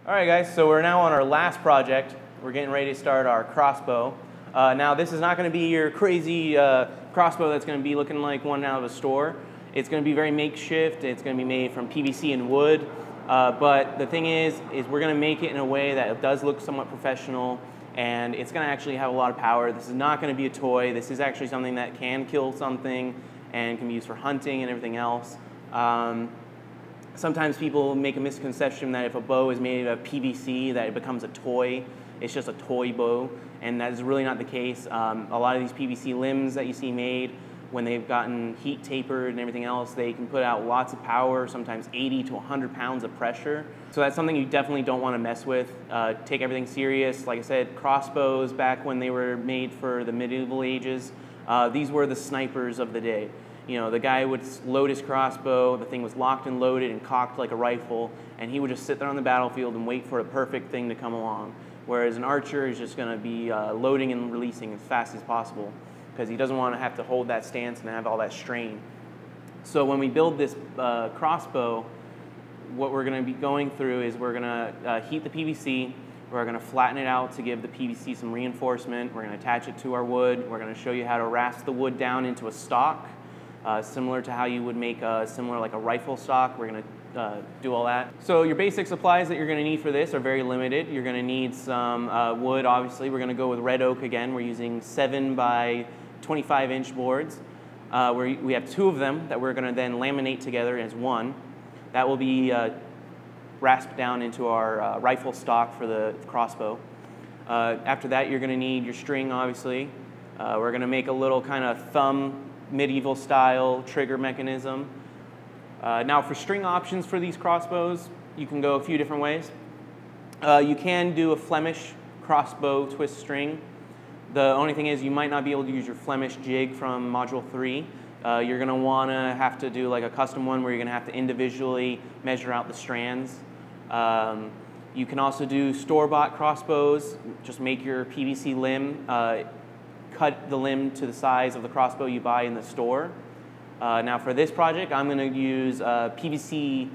All right, guys, so we're now on our last project. We're getting ready to start our crossbow. Now, this is not going to be your crazy crossbow that's going to be looking like one out of a store. It's going to be very makeshift. It's going to be made from PVC and wood. But the thing is we're going to make it in a way that it does look somewhat professional, and it's going to actually have a lot of power. This is not going to be a toy. This is actually something that can kill something and can be used for hunting and everything else. Sometimes people make a misconception that if a bow is made of PVC that it becomes a toy. It's just a toy bow, and that is really not the case. A lot of these PVC limbs that you see made, when they've gotten heat tapered and everything else, they can put out lots of power, sometimes 80 to 100 pounds of pressure. So that's something you definitely don't want to mess with. Take everything serious. Like I said, crossbows back when they were made for the medieval ages, these were the snipers of the day. You know, the guy would load his crossbow, the thing was locked and loaded and cocked like a rifle, and he would just sit there on the battlefield and wait for a perfect thing to come along. Whereas an archer is just going to be loading and releasing as fast as possible because he doesn't want to have to hold that stance and have all that strain. So when we build this crossbow, what we're going to be going through is we're going to heat the PVC. We're going to flatten it out to give the PVC some reinforcement. We're going to attach it to our wood. We're going to show you how to rasp the wood down into a stock. Similar to how you would make similar like a rifle stock. We're going to do all that. So your basic supplies that you're going to need for this are very limited. You're going to need some wood, obviously. We're going to go with red oak again. We're using 7 by 25-inch boards. We have 2 of them that we're going to then laminate together as one. That will be rasped down into our rifle stock for the crossbow. After that, you're going to need your string, obviously. We're going to make a little kind of thumb medieval style trigger mechanism. Now for string options for these crossbows, you can go a few different ways. You can do a Flemish crossbow twist string. The only thing is you might not be able to use your Flemish jig from Module 3. You're going to want to have to do like a custom one where you're going to have to individually measure out the strands. You can also do store-bought crossbows. Just make your PVC limb, cut the limb to the size of the crossbow you buy in the store. Now for this project, I'm going to use not PVC,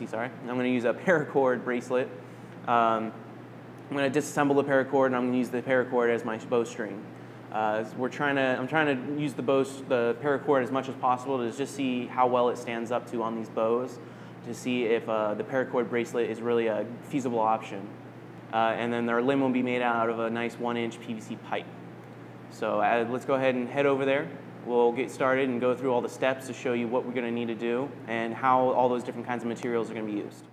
sorry. I'm going to use a paracord bracelet. I'm going to disassemble the paracord, and I'm going to use the paracord as my bowstring. I'm trying to use the paracord as much as possible to just see how well it stands up to on these bows, to see if the paracord bracelet is really a feasible option. And then their limb will be made out of a nice 1-inch PVC pipe. So let's go ahead and head over there. We'll get started and go through all the steps to show you what we're going to need to do and how all those different kinds of materials are going to be used.